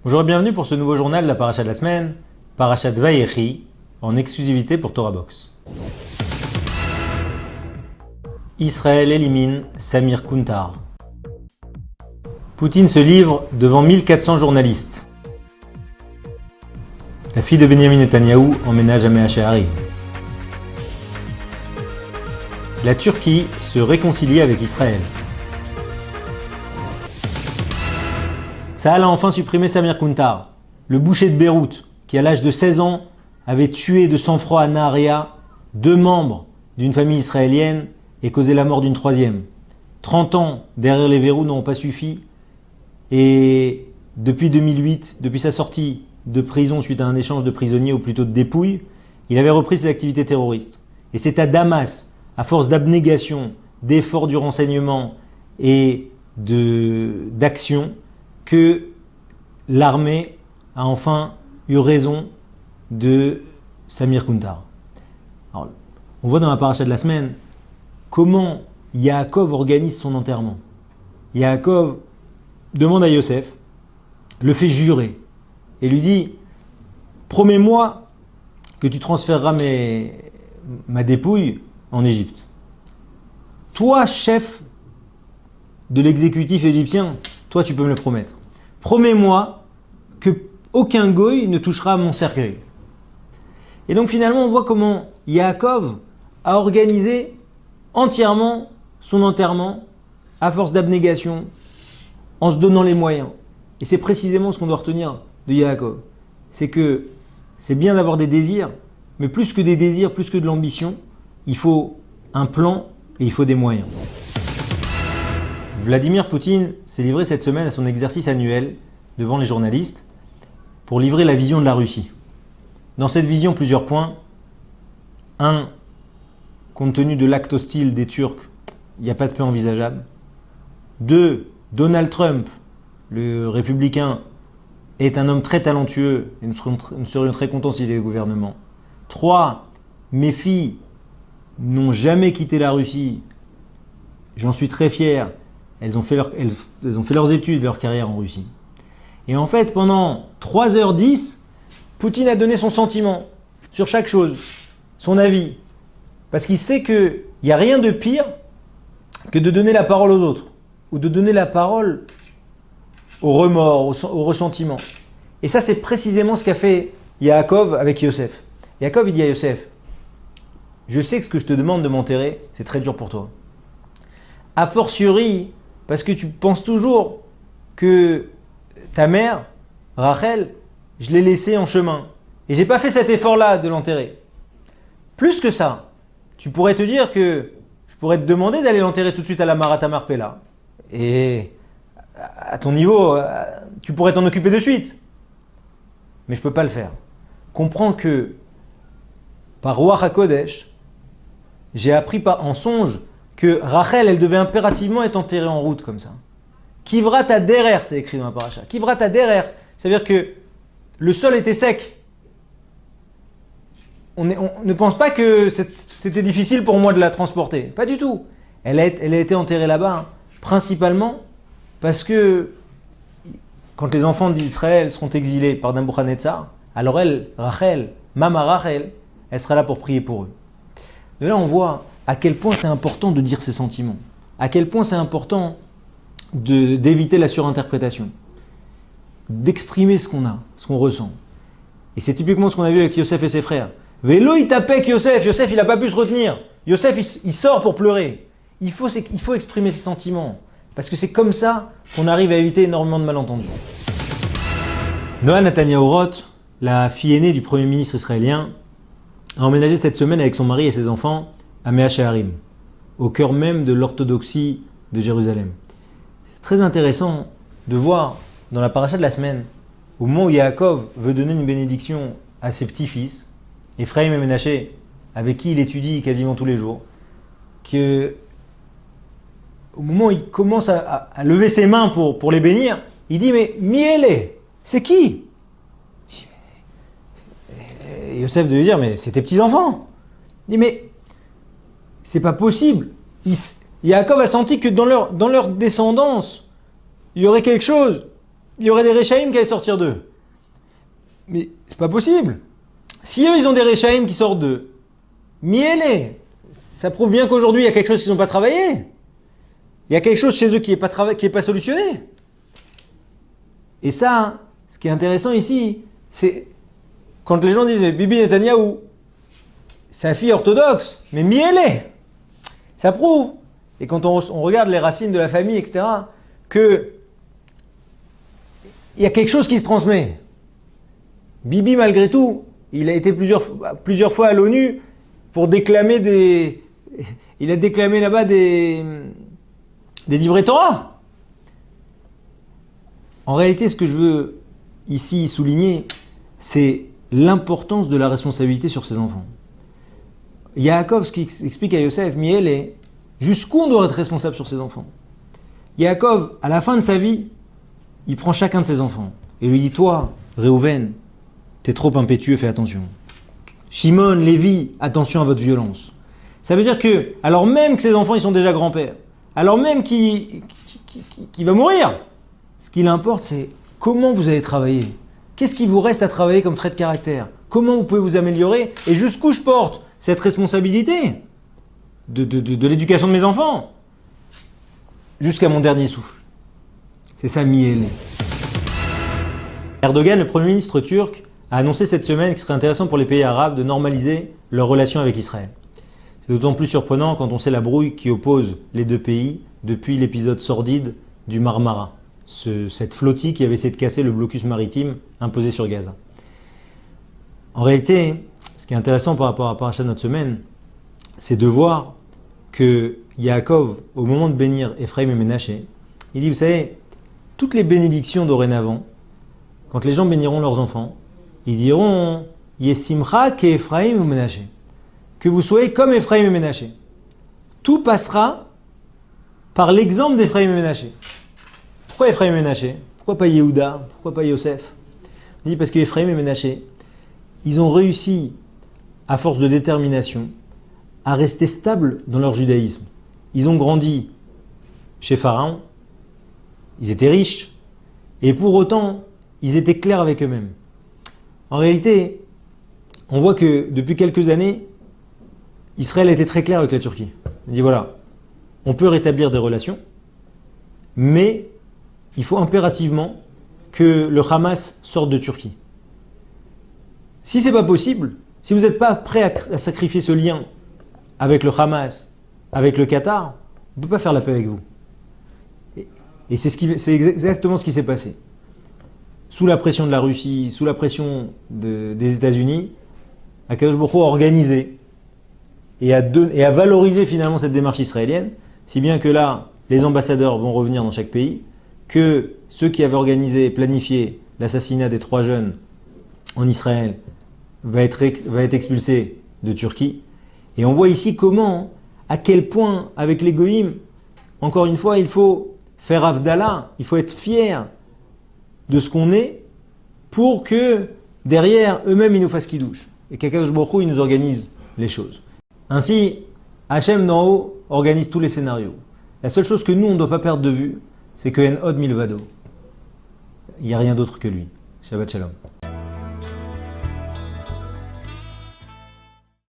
Bonjour et bienvenue pour ce nouveau journal de la paracha de la semaine, Parashat Vayechi, en exclusivité pour Torah Box. Israël élimine Samir Kuntar. Poutine se livre devant 1400 journalistes. La fille de Benjamin Netanyahou emménage à Mea Shearim. La Turquie se réconcilie avec Israël. Tsahal a enfin supprimé Samir Kuntar, le boucher de Beyrouth, qui à l'âge de 16 ans avait tué de sang-froid à Nahariya 2 membres d'une famille israélienne et causé la mort d'une 3e. 30 ans derrière les verrous n'ont pas suffi et depuis 2008, depuis sa sortie de prison suite à un échange de prisonniers ou plutôt de dépouilles, il avait repris ses activités terroristes. Et c'est à Damas, à force d'abnégation, d'efforts du renseignement et d'action, que l'armée a enfin eu raison de Samir Kuntar. Alors, on voit dans la paracha de la semaine comment Yaakov organise son enterrement. Yaakov demande à Yosef, le fait jurer et lui dit « Promets-moi que tu transféreras ma dépouille en Égypte. Toi, chef de l'exécutif égyptien, toi tu peux me le promettre. Promets-moi que aucun goy ne touchera à mon cercueil. » Et donc finalement on voit comment Yaakov a organisé entièrement son enterrement à force d'abnégation, en se donnant les moyens. Et c'est précisément ce qu'on doit retenir de Yaakov. C'est que c'est bien d'avoir des désirs, mais plus que des désirs, plus que de l'ambition, il faut un plan et il faut des moyens. Vladimir Poutine s'est livré cette semaine à son exercice annuel devant les journalistes pour livrer la vision de la Russie. Dans cette vision, plusieurs points. 1. Compte tenu de l'acte hostile des Turcs, il n'y a pas de paix envisageable. 2. Donald Trump, le républicain, est un homme très talentueux et nous serions très contents s'il est au gouvernement. 3. Mes filles n'ont jamais quitté la Russie. J'en suis très fier. Elles ont fait leurs études, leur carrière en Russie. Et en fait, pendant 3h10, Poutine a donné son sentiment sur chaque chose, son avis. Parce qu'il sait qu'il n'y a rien de pire que de donner la parole aux autres, ou de donner la parole au remords, au ressentiment. Et ça, c'est précisément ce qu'a fait Yaakov avec Yosef. Yaakov, il dit à Yosef, je sais que ce que je te demande de m'enterrer, c'est très dur pour toi. A fortiori, parce que tu penses toujours que ta mère, Rachel, je l'ai laissée en chemin. Et j'ai pas fait cet effort-là de l'enterrer. Plus que ça, tu pourrais te dire que je pourrais te demander d'aller l'enterrer tout de suite à la Marat Marpella. Et à ton niveau, tu pourrais t'en occuper de suite. Mais je ne peux pas le faire. Comprends que par Ruach HaKodesh, j'ai appris en songe que Rachel, elle devait impérativement être enterrée en route comme ça. Kivrat Aderer, c'est écrit dans la paracha. Kivrat Aderer, c'est-à-dire que le sol était sec. On ne pense pas que c'était difficile pour moi de la transporter. Pas du tout. Elle a été enterrée là-bas, principalement parce que quand les enfants d'Israël seront exilés par Nabuchodonosor, alors elle, Rachel, Mama Rachel, elle sera là pour prier pour eux. De là, on voit à quel point c'est important de dire ses sentiments, à quel point c'est important d'éviter la surinterprétation, d'exprimer ce qu'on a, ce qu'on ressent. Et c'est typiquement ce qu'on a vu avec Yosef et ses frères. Vélo, il tapait avec Yosef, Yosef, il n'a pas pu se retenir. Yosef, il sort pour pleurer. Il faut exprimer ses sentiments, parce que c'est comme ça qu'on arrive à éviter énormément de malentendus. Noa Netanyahu-Roth, la fille aînée du Premier ministre israélien, a emménagé cette semaine avec son mari et ses enfants à Mea Shearim, au cœur même de l'orthodoxie de Jérusalem. C'est très intéressant de voir dans la paracha de la semaine, au moment où Yaakov veut donner une bénédiction à ses petits-fils, Ephraim et Ménaché, avec qui il étudie quasiment tous les jours, qu'au moment où il commence à lever ses mains pour les bénir, il dit « Mais Miele, c'est qui ?» Et Yosef devait dire « Mais c'est tes petits-enfants !» Il dit « Mais c'est pas possible !» Yaakov a senti que dans leur descendance, il y aurait quelque chose il y aurait des Réchaïm qui allaient sortir d'eux. Mais c'est pas possible. Si eux, ils ont des Réchaïm qui sortent d'eux, miellez. Ça prouve bien qu'aujourd'hui, il y a quelque chose qu'ils n'ont pas travaillé. Il y a quelque chose chez eux qui n'est pas solutionné. Et ça, ce qui est intéressant ici, c'est quand les gens disent « Bibi Netanyahou, sa fille orthodoxe, mais miellez !» Ça prouve, et quand on regarde les racines de la famille, etc., que il y a quelque chose qui se transmet. Bibi, malgré tout, il a été plusieurs fois à l'ONU pour déclamer des... Il a déclamé là-bas des livrets Torah. En réalité, ce que je veux ici souligner, c'est l'importance de la responsabilité sur ses enfants. Yaakov, ce qui explique à Yosef, Miel, est jusqu'où on doit être responsable sur ses enfants. Yaakov, à la fin de sa vie, il prend chacun de ses enfants et lui dit, toi, Réhouven, t'es trop impétueux, fais attention. Shimon, Lévi, attention à votre violence. Ça veut dire que, alors même que ses enfants ils sont déjà grands-pères, alors même qu'il va mourir, ce qui l'importe, c'est comment vous allez travailler. Qu'est-ce qui vous reste à travailler comme trait de caractère? Comment vous pouvez vous améliorer? Et jusqu'où je porte cette responsabilité de l'éducation de mes enfants? Jusqu'à mon dernier souffle. C'est ça, Miel. Erdogan, le Premier ministre turc, a annoncé cette semaine qu'il serait intéressant pour les pays arabes de normaliser leurs relations avec Israël. C'est d'autant plus surprenant quand on sait la brouille qui oppose les deux pays depuis l'épisode sordide du Marmara, cette flottille qui avait essayé de casser le blocus maritime imposé sur Gaza. En réalité, ce qui est intéressant par rapport à Parashat notre semaine, c'est de voir que Yaakov, au moment de bénir Ephraim et Ménaché, il dit, vous savez, toutes les bénédictions dorénavant, quand les gens béniront leurs enfants, ils diront « Yesimcha ke Ephraim ou Ménaché » que vous soyez comme Ephraim et Ménaché. Tout passera par l'exemple d'Ephraim et Ménaché. Pourquoi Ephraim et Ménaché? Pourquoi pas Yehuda? Pourquoi pas Yosef? On dit parce que Ephraim et Ménaché, ils ont réussi, à force de détermination, à rester stables dans leur judaïsme. Ils ont grandi chez Pharaon, ils étaient riches, et pour autant, ils étaient clairs avec eux-mêmes. En réalité, on voit que depuis quelques années, Israël a été très clair avec la Turquie. Il dit voilà, on peut rétablir des relations, mais il faut impérativement que le Hamas sorte de Turquie. Si ce n'est pas possible, si vous n'êtes pas prêt à sacrifier ce lien avec le Hamas, avec le Qatar, on ne peut pas faire la paix avec vous. Et c'est exactement ce qui s'est passé. Sous la pression de la Russie, sous la pression des États-Unis, Akadosh Baruch Hu a organisé et a valorisé finalement cette démarche israélienne, si bien que là, les ambassadeurs vont revenir dans chaque pays, que ceux qui avaient organisé et planifié l'assassinat des 3 jeunes en Israël va être expulsé de Turquie. Et on voit ici comment, à quel point, avec les goïms, encore une fois, il faut faire Havdalah, il faut être fier de ce qu'on est pour que derrière eux-mêmes ils nous fassent kidouche et qu'Akadosh Baruch Hu il nous organise les choses. Ainsi, Hachem d'en haut organise tous les scénarios. La seule chose que nous on ne doit pas perdre de vue, c'est que En Od Milvado. Il n'y a rien d'autre que lui. Shabbat Shalom.